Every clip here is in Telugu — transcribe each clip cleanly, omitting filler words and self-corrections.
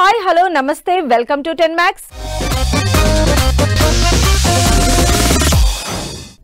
Hi, hello, namaste, welcome to 10 Max.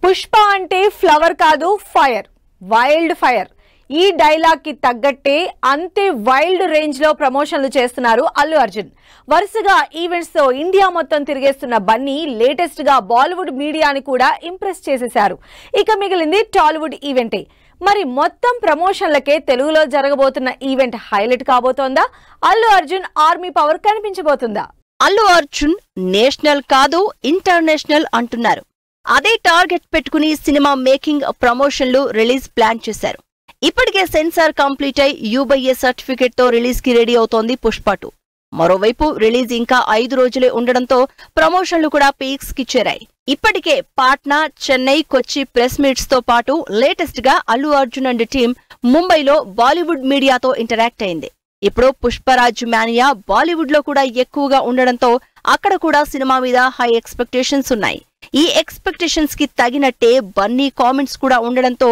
Pushpa అంటే ఫ్లవర్ కాదు ఫైర్, వైల్డ్ ఫైర్. ఈ డైలాగ్ కి తగ్గట్టే అంతే వైల్డ్ రేంజ్ లో ప్రమోషన్లు చేస్తున్నారు అల్లు అర్జున్. వరుసగా ఈవెంట్స్ తో ఇండియా మొత్తం తిరిగేస్తున్న బన్నీ లేటెస్ట్ గా బాలీవుడ్ మీడియాని కూడా ఇంప్రెస్ చేసేశారు. ఇక మిగిలింది టాలీవుడ్ ఈవెంటే. మరి మొత్తం ప్రమోషన్లకే తెలుగులో జరగబోతున్న ఈవెంట్ హైలైట్ కాబోతోందా? అల్లు అర్జున్ ఆర్మీ పవర్ కనిపించబోతుందా? అల్లు అర్జున్ నేషనల్ కాదు ఇంటర్నేషనల్ అంటున్నారు. అదే టార్గెట్ పెట్టుకుని సినిమా మేకింగ్, ప్రమోషన్లు, రిలీజ్ ప్లాన్ చేశారు. ఇప్పటికే సెన్సార్ కంప్లీట్ అయి యూబైఏ సర్టిఫికెట్ తో రిలీజ్ కి రెడీ అవుతోంది పుష్ప 2. మరోవైపు రిలీజ్ ఇంకా 5 రోజులే ఉండడంతో ప్రమోషన్లు కూడా పీక్స్ కి చేరాయి. ఇప్పటికే పాట్నా, చెన్నై, కొచ్చి ప్రెస్ మీట్స్ తో పాటు లేటెస్ట్ గా అల్లు అర్జున్ అండ్ టీమ్ ముంబైలో బాలీవుడ్ మీడియాతో ఇంటరాక్ట్ అయింది. ఇప్పుడు పుష్పరాజ్ మానియా బాలీవుడ్ లో కూడా ఎక్కువగా ఉండడంతో అక్కడ కూడా సినిమా మీద హై ఎక్స్పెక్టేషన్స్ ఉన్నాయి. ఈ ఎక్స్పెక్టేషన్స్ కి తగినట్టే బన్నీ కామెంట్స్ కూడా ఉండడంతో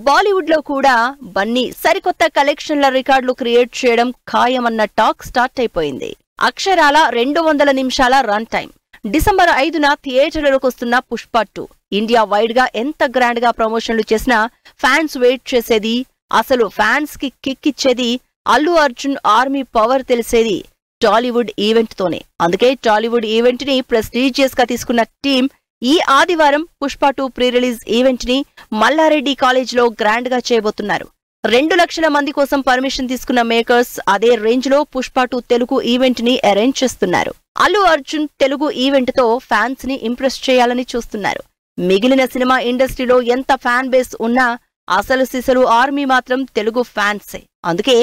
బాలీవుడ్ లో కూడా బన్నీ సరికొత్త కలెక్షన్ల రికార్డులు క్రియేట్ చేయడం ఖాయమన్న టాక్ స్టార్ట్ అయిపోయింది. అక్షరాల 200 నిమిషాల రన్ టైం. డిసెంబర్ 5న థియేటర్లకు వస్తున్న పుష్ప 2 ఇండియా వైడ్ గా ఎంత గ్రాండ్ గా ప్రమోషన్లు చేసినా ఫ్యాన్స్ వెయిట్ చేసేది, అసలు ఫ్యాన్స్ కి కిక్ ఇచ్చేది, అల్లు అర్జున్ ఆర్మీ పవర్ తెలిసేది టాలీవుడ్ ఈవెంట్ తోనే. అందుకే టాలీవుడ్ ఈవెంట్ ని ప్రెస్టీజియస్ గా తీసుకున్న టీం ఈ ఆదివారం పుష్ప 2 ప్రీ రిలీజ్ ఈవెంట్ ని మల్లారెడ్డి కాలేజ్ లో గ్రాండ్ గా చేయబోతున్నారు. 2 లక్షల మంది కోసం పర్మిషన్ తీసుకున్న మేకర్స్ అదే రేంజ్ లో పుష్ప 2 తెలుగు ఈవెంట్ ని అరేంజ్ చేస్తున్నారు. అల్లు అర్జున్ తెలుగు ఈవెంట్ తో ఫ్యాన్స్ ని ఇంప్రెస్ చేయాలని చూస్తున్నారు. మిగిలిన సినిమా ఇండస్ట్రీలో ఎంత ఫ్యాన్ బేస్ ఉన్నా అసలు సిసలు ఆర్మీ మాత్రం తెలుగు ఫ్యాన్సే. అందుకే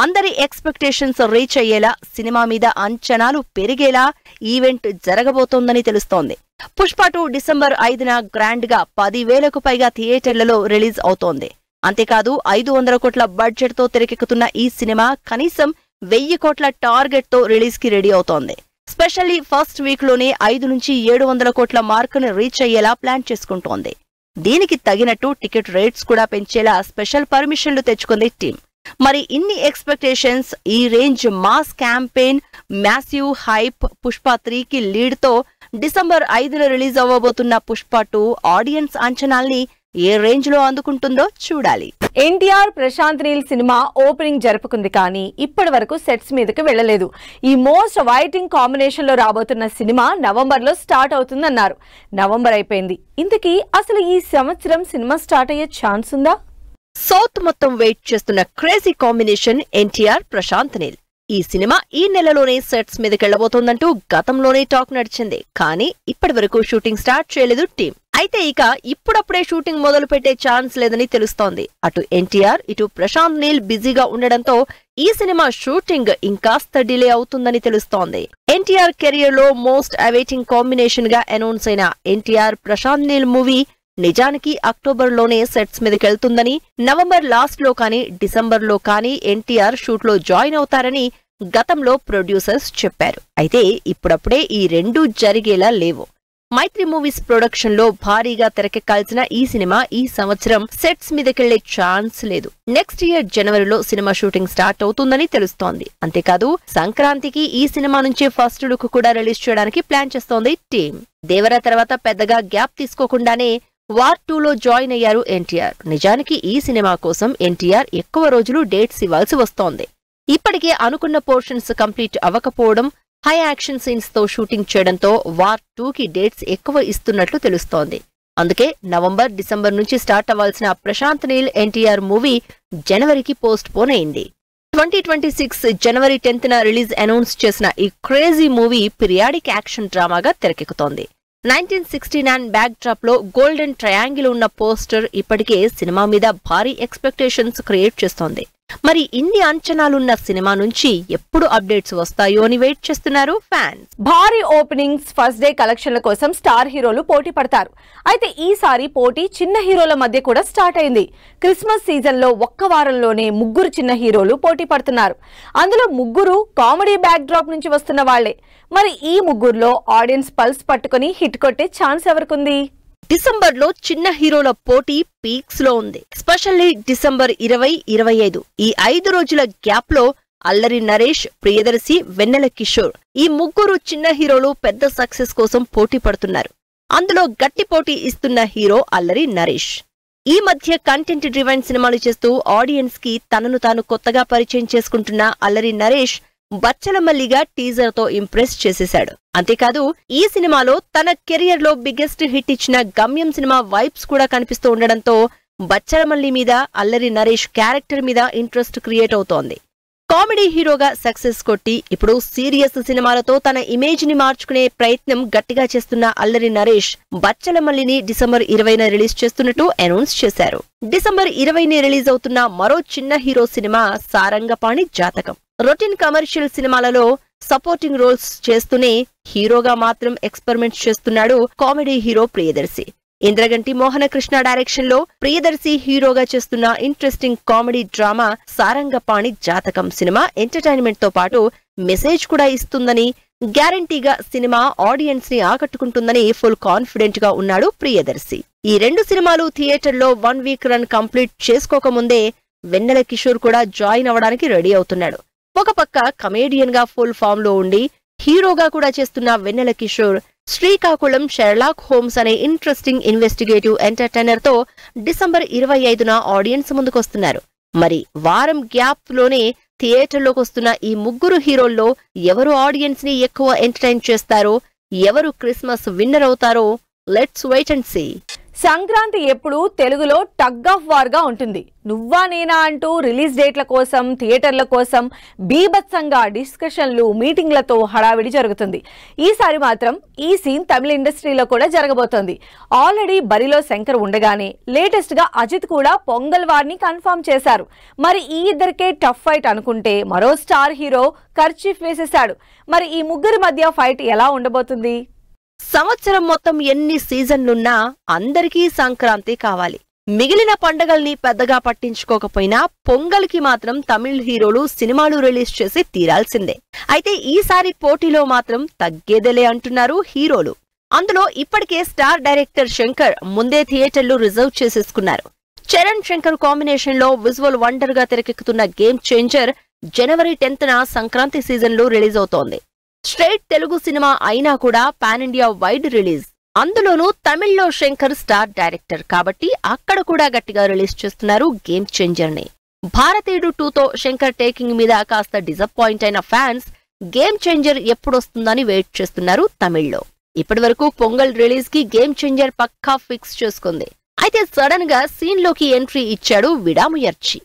అందరి ఎక్స్పెక్టేషన్స్ రీచ్ అయ్యేలా, సినిమా మీద అంచనాలు పెరిగేలా ఈవెంట్ జరగబోతోందని తెలుస్తోంది. పుష్ప 2 డిసెంబర్ 5న గ్రాండ్ గా 10,000కు పైగా థియేటర్లలో రిలీజ్ అవుతోంది. అంతేకాదు 500 కోట్ల బడ్జెట్ తో తెరకెక్కుతున్న ఈ సినిమా కనీసం 1000 కోట్ల టార్గెట్ తో రిలీజ్ కి రెడీ అవుతోంది. స్పెషల్లీ ఫస్ట్ వీక్ లోనే 5 నుంచి 700 కోట్ల మార్కును రీచ్ అయ్యేలా ప్లాన్ చేసుకుంటోంది. దీనికి తగినట్టు టికెట్ రేట్స్ కూడా పెంచేలా స్పెషల్ పర్మిషన్లు తెచ్చుకుంది టీం. మరి ఇన్ని ఎక్స్పెక్టేషన్స్, ఈ range mass campaign, massive hype Pushpa 3కి లీడ్ తో డిసెంబర్ 5న రిలీజ్ అవ్వబోతున్న పుష్ప 2 ఆడియన్స్ అంచనాల్ని ఏ రేంజ్ లో అందుకుంటుందో చూడాలి. ఎన్టీఆర్ ప్రశాంత్ నీల్ సినిమా ఓపెనింగ్ జరుపుకుంది, కానీ ఇప్పటి వరకు సెట్స్ మీదకి వెళ్లలేదు. ఈ మోస్ట్ వైటింగ్ కాంబినేషన్ లో రాబోతున్న సినిమా నవంబర్ లో స్టార్ట్ అవుతుందన్నారు. నవంబర్ అయిపోయింది. ఇంతకీ అసలు ఈ సంవత్సరం సినిమా స్టార్ట్ అయ్యే ఛాన్స్ ఉందా? సౌత్ మొత్తం వెయిట్ చేస్తున్న క్రేజీ కాంబినేషన్ ఎన్టీఆర్ ప్రశాంత్ నీల్. ఈ సినిమా ఈ నెలలోనే సెట్స్ మీదకెళ్లబోతోందంటూ గతంలోనే టాక్ నడిచింది. కానీ ఇప్పటి వరకు షూటింగ్ స్టార్ట్ చేయలేదు టీం. అయితే ఇక ఇప్పుడప్పుడే షూటింగ్ మొదలు పెట్టే ఛాన్స్ లేదని తెలుస్తోంది. అటు ఎన్టీఆర్, ఇటు ప్రశాంత్ నీల్ బిజీగా ఉండడంతో ఈ సినిమా షూటింగ్ ఇంకాస్త డిలే అవుతుందని తెలుస్తోంది. ఎన్టీఆర్ కెరియర్ లో మోస్ట్ అవైటింగ్ కాంబినేషన్ గా అనౌన్స్ అయిన ఎన్టీఆర్ ప్రశాంత్ నీల్ మూవీ నిజానికి అక్టోబర్ లోనే సెట్స్ మీదకెళ్తుందని, నవంబర్ లాస్ట్ లో కానీ డిసెంబర్ లో కానీ ఎన్టీఆర్ షూట్ లో జాయిన్ అవుతారని గతంలో ప్రొడ్యూసర్స్ చెప్పారు. అయితే ఇప్పుడప్పుడే ఈ రెండూ జరిగేలా లేవు. మైత్రి మూవీస్ ప్రొడక్షన్ లో భారీగా తెరకెక్కాల్సిన ఈ సినిమా ఈ సంవత్సరం సెట్స్ మీదకెళ్లే ఛాన్స్ లేదు. నెక్స్ట్ ఇయర్ జనవరిలో సినిమా షూటింగ్ స్టార్ట్ అవుతుందని తెలుస్తోంది. అంతేకాదు సంక్రాంతికి ఈ సినిమా నుంచి ఫస్ట్ లుక్ కూడా రిలీజ్ చేయడానికి ప్లాన్ చేస్తోంది టీం. దేవర తర్వాత పెద్దగా గ్యాప్ తీసుకోకుండానే వార్ 2లో జాయిన్ అయ్యారు ఎన్టీఆర్. నిజానికి ఈ సినిమా కోసం ఎన్టీఆర్ ఎక్కువ రోజులు డేట్స్ ఇవ్వాల్సి వస్తోంది. ఇప్పటికే అనుకున్న పోర్షన్స్ కంప్లీట్ అవ్వకపోవడం, హై యాక్షన్ సీన్స్ తో షూటింగ్ చేయడంతో వార్ 2కి డేట్స్ ఎక్కువ ఇస్తున్నట్లు తెలుస్తోంది. అందుకే నవంబర్, డిసెంబర్ నుంచి స్టార్ట్ అవ్వాల్సిన ప్రశాంత్ నీల్ ఎన్టీఆర్ మూవీ జనవరికి పోస్ట్ పోన్ అయింది. 2026 జనవరి 10న రిలీజ్ అనౌన్స్ చేసిన ఈ క్రేజీ మూవీ పీరియాడిక్ యాక్షన్ డ్రామాగా తెరకెక్కుతోంది. 1969 బ్యాక్ డ్రాప్ లో గోల్డెన్ ట్రయాంగిల్ ఉన్న పోస్టర్ ఇప్పటికే సినిమా మీద భారీ ఎక్స్పెక్టేషన్స్ క్రియేట్ చేస్తోంది. మరి ఇన్ని అంచనాలున్న సినిమా నుంచి ఎప్పుడు అప్డేట్స్ వస్తాయో అని వెయిట్ చేస్తున్నారు ఫ్యాన్స్. భారీ ఓపెనింగ్స్, ఫస్ట్ డే కలెక్షన్ల కోసం స్టార్ హీరోలు పోటీ పడతారు. అయితే ఈసారి పోటీ చిన్న హీరోల మధ్య కూడా స్టార్ట్ అయింది. క్రిస్మస్ సీజన్ లో ఒక్క వారంలోనే 3 చిన్న హీరోలు పోటీ పడుతున్నారు. అందులో 3 కామెడీ బ్యాక్ డ్రాప్ నుంచి వస్తున్న వాళ్లే. మరి ఈ 3లో ఆడియన్స్ పల్స్ పట్టుకుని హిట్ కొట్టే ఛాన్స్ ఎవరికుంది? డిసెంబర్ లో చిన్న హీరోల పోటీ పీక్స్ లో ఉంది. స్పెషల్లీ డిసెంబర్ 20, 25 ఈ 5 రోజుల గ్యాప్ లో అల్లరి నరేష్, ప్రియదర్శి, వెన్నెల కిషోర్ ఈ ముగ్గురు చిన్న హీరోలు పెద్ద సక్సెస్ కోసం పోటీ పడుతున్నారు. అందులో గట్టి పోటీ ఇస్తున్న హీరో అల్లరి నరేష్. ఈ మధ్య కంటెంట్ డ్రివెన్ సినిమాలు చేస్తూ ఆడియన్స్ కి తనను తాను కొత్తగా పరిచయం చేసుకుంటున్న అల్లరి నరేష్ బచ్చలమల్లిగా టీజర్ తో ఇంప్రెస్ చేసేశాడు. అంతేకాదు ఈ సినిమాలో తన కెరియర్ లో బిగ్గెస్ట్ హిట్ ఇచ్చిన గమ్యం సినిమా వైబ్స్ కూడా కనిపిస్తూ ఉండడంతో బచ్చలమల్లి మీద అల్లరి నరేష్ క్యారెక్టర్ మీద ఇంట్రెస్ట్ క్రియేట్ అవుతోంది. కామెడీ హీరోగా సక్సెస్ కొట్టి ఇప్పుడు సీరియస్ సినిమాలతో తన ఇమేజ్ ని మార్చుకునే ప్రయత్నం గట్టిగా చేస్తున్న అల్లరి నరేష్ బచ్చలమల్లిని డిసెంబర్ 20న రిలీజ్ చేస్తున్నట్టు అనౌన్స్ చేశారు. డిసెంబర్ 20ని రిలీజ్ అవుతున్న మరో చిన్న హీరో సినిమా సారంగపాణి జాతకం. రొటీన్ కమర్షియల్ సినిమాలలో సపోర్టింగ్ రోల్స్ చేస్తూనే హీరోగా మాత్రం ఎక్స్పెరిమెంట్స్ చేస్తున్నాడు comedy hero Priyadarshi. Indraganti Mohana Krishna direction లో ప్రియదర్శి హీరోగా చేస్తున్న ఇంట్రెస్టింగ్ కామెడీ డ్రామా సారంగపాణి జాతకం సినిమా ఎంటర్టైన్మెంట్ తో పాటు మెసేజ్ కూడా ఇస్తుందని, గ్యారంటీగా సినిమా ఆడియన్స్ ని ఆకట్టుకుంటుందని ఫుల్ కాన్ఫిడెంట్ గా ఉన్నాడు ప్రియదర్శి. ఈ రెండు సినిమాలు థియేటర్లో 1 వీక్ రన్ కంప్లీట్ చేసుకోకముందే వెన్నెల కిషోర్ కూడా జాయిన్ అవడానికి రెడీ అవుతున్నాడు. ఒక పక్క కమేడియన్ గా ఫుల్ ఫామ్ లో ఉండి హీరోగా కూడా చేస్తున్న వెన్నెల కిషోర్ శ్రీకాకుళం షెర్లాక్ హోమ్స్ అనే ఇంట్రెస్టింగ్ ఇన్వెస్టిగేటివ్ ఎంటర్టైనర్ తో డిసెంబర్ 25న ఆడియన్స్ ముందుకొస్తున్నారు. మరి వారం గ్యాప్ లోనే థియేటర్లోకి వస్తున్న ఈ ముగ్గురు హీరోల్లో ఎవరు ఆడియన్స్ ని ఎక్కువ ఎంటర్టైన్ చేస్తారో, ఎవరు క్రిస్మస్ విన్నర్ అవుతారో let's wait and see. Sankranti ఎప్పుడు తెలుగులో టగ్ ఆఫ్ వార్ గా ఉంటుంది. నువ్వా నేనా అంటూ రిలీజ్ డేట్ల కోసం, థియేటర్ల కోసం బీభత్సంగా డిస్కషన్లు, మీటింగ్లతో హడావిడి జరుగుతుంది. ఈసారి మాత్రం ఈ సీన్ తమిళ ఇండస్ట్రీలో కూడా జరగబోతోంది. ఆల్రెడీ బరిలో శంకర్ ఉండగానే లేటెస్ట్ గా అజిత్ కూడా పొంగల్ వార్ని కన్ఫర్మ్ చేశారు. మరి ఈ ఇద్దరికే టఫ్ ఫైట్ అనుకుంటే మరో స్టార్ హీరో కర్చీఫ్ వేసేశాడు. మరి ఈ ముగ్గురి మధ్య ఫైట్ ఎలా ఉండబోతుంది? సంవత్సరం మొత్తం ఎన్ని సీజన్లున్నా అందరికీ సంక్రాంతి కావాలి. మిగిలిన పండగల్ని పెద్దగా పట్టించుకోకపోయినా పొంగల్కి మాత్రం తమిళ్ హీరోలు సినిమాలు రిలీజ్ చేసి తీరాల్సిందే. అయితే ఈసారి పోటీలో మాత్రం తగ్గేదేలే అంటున్నారు హీరోలు. అందులో ఇప్పటికే స్టార్ డైరెక్టర్ శంకర్ ముందే థియేటర్లు రిజర్వ్ చేసేసుకున్నారు. చరణ్ శంకర్ కాంబినేషన్ లో విజువల్ వండర్ గా తెరకెక్కుతున్న గేమ్ చేంజర్ జనవరి 10న సంక్రాంతి సీజన్ లో రిలీజ్ అవుతోంది. స్ట్రైట్ తెలుగు సినిమా అయినా కూడా పాన్ ఇండియా వైడ్ రిలీజ్. అందులోనూ తమిళ్లో శంకర్ స్టార్ డైరెక్టర్ కాబట్టి అక్కడ కూడా గట్టిగా రిలీజ్ చేస్తున్నారు గేమ్ చేంజర్ ని. భారతీయుడు 2తో శంకర్ టేకింగ్ మీద కాస్త డిసప్పాయింట్ అయిన ఫ్యాన్స్ గేమ్ చేంజర్ ఎప్పుడొస్తుందని వెయిట్ చేస్తున్నారు తమిళ్లో. ఇప్పటి వరకు పొంగల్ రిలీజ్ కి గేమ్ చేంజర్ పక్కా ఫిక్స్ చేసుకుంది. అయితే సడన్ గా సీన్ లోకి ఎంట్రీ ఇచ్చాడు Vidaamuyarchi.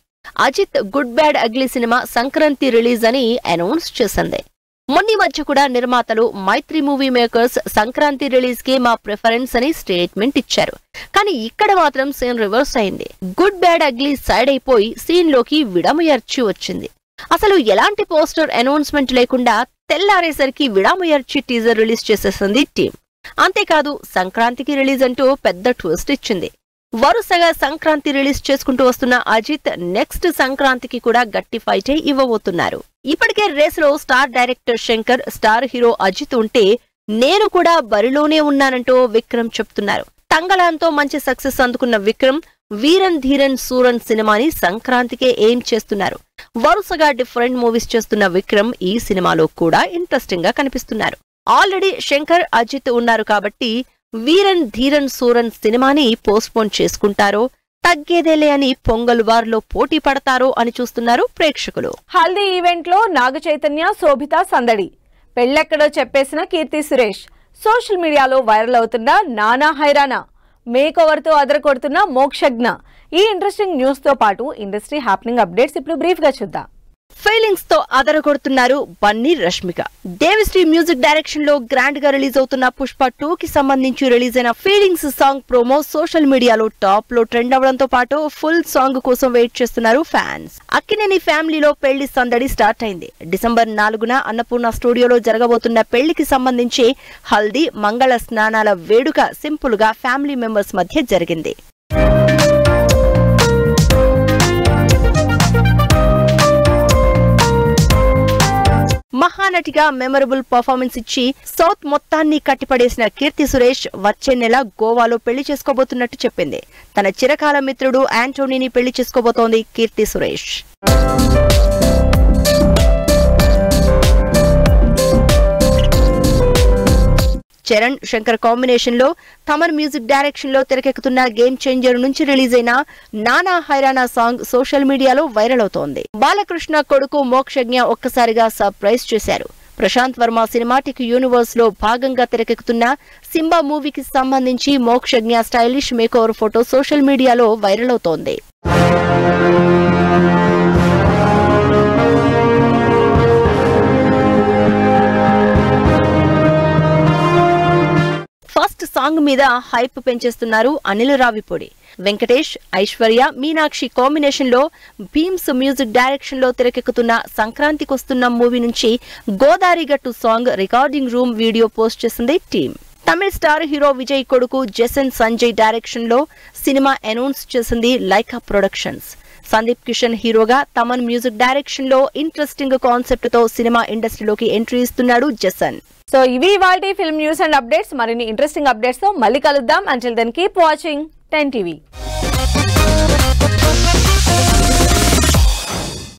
Ajith good bad ugly cinema Sankranti release అని అనౌన్స్ చేసింది. మొన్నీ మధ్య కూడా నిర్మాతలు Mythri movie makers Sankranti release కి మా ప్రిఫరెన్స్ అని స్టేట్మెంట్ ఇచ్చారు. కానీ ఇక్కడ మాత్రం సీన్ రివర్స్ అయింది. గుడ్ బ్యాడ్ అగ్లీ సైడ్ అయిపోయి సీన్ లోకి విడాముయర్చి వచ్చింది. అసలు ఎలాంటి పోస్టర్ అనౌన్స్మెంట్ లేకుండా తెల్లారేసరికి విడాముయర్చి టీజర్ రిలీజ్ చేసేసింది టీం. అంతేకాదు సంక్రాంతికి రిలీజ్ అంటూ పెద్ద ట్విస్ట్ ఇచ్చింది. వరుసగా సంక్రాంతి రిలీజ్ చేసుకుంటూ వస్తున్న అజిత్ నెక్స్ట్ సంక్రాంతికి కూడా గట్టి ఫైటే ఇవ్వబోతున్నారు. ఇప్పటికే రేసులో star director Shankar, star hero Ajith ఉంటే నేను కూడా బరిలోనే ఉన్నానంటూ విక్రమ్ చెప్తున్నారు. తంగళంతో మంచి సక్సెస్ అందుకున్న విక్రమ్ వీరన్ ధీరన్ సూరన్ సినిమాని సంక్రాంతికే ఏం చేస్తున్నారు. వరుసగా డిఫరెంట్ మూవీస్ చేస్తున్న విక్రమ్ ఈ సినిమాలో కూడా ఇంట్రెస్టింగ్ గా కనిపిస్తున్నారు. ఆల్రెడీ శంకర్, అజిత్ ఉన్నారు కాబట్టి వీరన్ ధీరన్ సూరన్ సినిమాని పోస్ట్పోన్ చేసుకుంటారో, తగ్గేదేలే అని పొంగల్ వార్లో పోటీ పడతారో అని చూస్తున్నారు ప్రేక్షకులు. హల్దీ ఈవెంట్ లో నాగ చైతన్య, శోభిత సందడి. పెళ్ళెక్కడో చెప్పేసిన కీర్తి సురేష్. సోషల్ మీడియాలో వైరల్ అవుతున్న నానా హైరానా. మేక్ ఓవర్ తో అదరకొడుతున్న మోక్షజ్ఞ. ఈ ఇంట్రెస్టింగ్ న్యూస్ తో పాటు ఇండస్ట్రీ హ్యాపెనింగ్ అప్డేట్స్ ఇప్పుడు బ్రీఫ్ గా చూద్దాం. ఫీలింగ్స్ తో అదరగొడుతున్నారు బన్నీ, రష్మిక. దేవిశ్రీ మ్యూజిక్ డైరెక్షన్ లో గ్రాండ్ గా రిలీజ్ అవుతున్న పుష్ప 2 కి సంబంధించి రిలీజ్ అయిన ఫీలింగ్స్ సాంగ్ ప్రోమో సోషల్ మీడియాలో టాప్ లో ట్రెండ్ అవడంతో పాటు ఫుల్ సాంగ్ కోసం వెయిట్ చేస్తున్నారు ఫ్యాన్స్. అక్కినేని ఫ్యామిలీలో పెళ్లి సందడి స్టార్ట్ అయింది. డిసెంబర్ 4న అన్నపూర్ణ స్టూడియోలో జరగబోతున్న పెళ్లికి సంబంధించి హల్దీ, మంగళ స్నానాల వేడుక సింపుల్ గా ఫ్యామిలీ మెంబర్స్ మధ్య జరిగింది. మహానటిగా మెమరబుల్ పర్ఫార్మెన్స్ ఇచ్చి సౌత్ మొత్తాన్ని కట్టిపడేసిన కీర్తి సురేష్ వచ్చే నెల గోవాలో పెళ్లి చేసుకోబోతున్నట్టు చెప్పింది. తన చిరకాల మిత్రుడు యాంటోనీని పెళ్లి చేసుకోబోతోంది కీర్తి సురేష్. చరణ్ శంకర్ కాంబినేషన్ లో తమన్ మ్యూజిక్ డైరెక్షన్ లో తెరకెక్కుతున్న గేమ్ చేంజర్ నుంచి రిలీజ్ అయిన నానా హైరానా సాంగ్ సోషల్ మీడియాలో వైరల్ అవుతోంది. బాలకృష్ణ కొడుకు మోక్షజ్ఞ ఒక్కసారిగా సర్ప్రైజ్ చేశారు. ప్రశాంత్ వర్మ సినిమాటిక్ యూనివర్స్ లో భాగంగా తెరకెక్కుతున్న సింబా మూవీకి సంబంధించి Mokshagna stylish makeover photo social మీడియాలో వైరల్ అవుతోంది. ఫస్ట్ సాంగ్ మీద హైప్ పెంచేస్తున్నారు అనిల్ రావిపూడి. వెంకటేష్, ఐశ్వర్య, మీనాక్షి కాంబినేషన్ లో భీమ్స్ మ్యూజిక్ డైరెక్షన్ లో తెరకెక్కుతున్న సంక్రాంతికొస్తున్న మూవీ నుంచి Godarigattu song recording room video post చేసింది టీమ్. తమిళ స్టార్ హీరో విజయ్ కొడుకు జసన్ సంజయ్ డైరెక్షన్ లో సినిమా అనౌన్స్ చేసింది లైకా ప్రొడక్షన్స్. సందీప్ కిషన్ హీరోగా తమన్ మ్యూజిక్ డైరెక్షన్ లో ఇంట్రెస్టింగ్ కాన్సెప్ట్ తో సినిమా ఇండస్ట్రీలోకి ఎంట్రీ ఇస్తున్నాడు జసన్. సో ఇవి ఇవాల్టి ఫిల్మ్ న్యూస్ అండ్ అప్డేట్స్. మరిన్ని ఇంట్రెస్టింగ్ అప్డేట్స్ తో మళ్ళీ కలుద్దాం. Until then keep watching 10 TV.